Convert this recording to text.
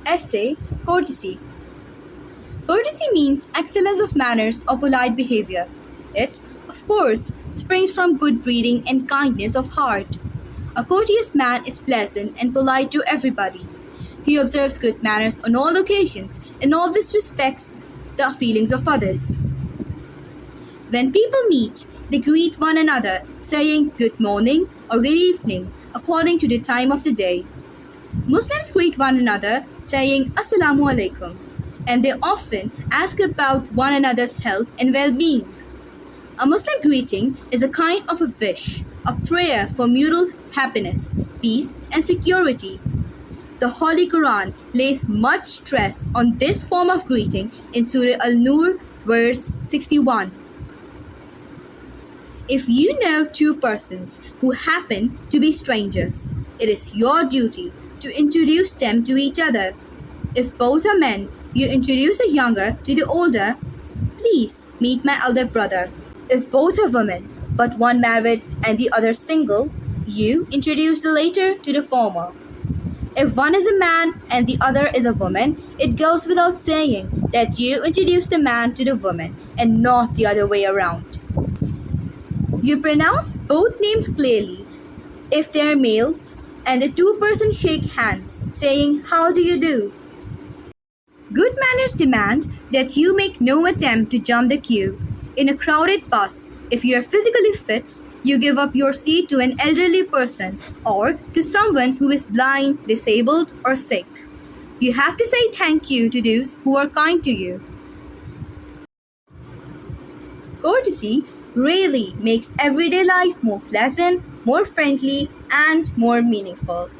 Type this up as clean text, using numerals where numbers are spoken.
Essay Courtesy. Courtesy means excellence of manners or polite behavior. It, of course, springs from good breeding and kindness of heart. A courteous man is pleasant and polite to everybody. He observes good manners on all occasions and always respects the feelings of others. When people meet, they greet one another, saying good morning or good evening according to the time of the day. Muslims greet one another saying Assalamu alaikum, and they often ask about one another's health and well being. A Muslim greeting is a kind of a wish, a prayer for mutual happiness, peace, and security. The Holy Quran lays much stress on this form of greeting in Surah Al Nur, verse 61. If you know two persons who happen to be strangers, it is your duty to introduce them to each other. If both are men, you introduce the younger to the older. Please meet my elder brother. If both are women, but one married and the other single, you introduce the later to the former. If one is a man and the other is a woman, it goes without saying that you introduce the man to the woman and not the other way around. You pronounce both names clearly if they are males, and the two persons shake hands, saying, How do you do? Good manners demand that you make no attempt to jump the queue. In a crowded bus, if you are physically fit, you give up your seat to an elderly person or to someone who is blind, disabled, or sick. You have to say thank you to those who are kind to you. Courtesy really makes everyday life more pleasant, more friendly, and more meaningful.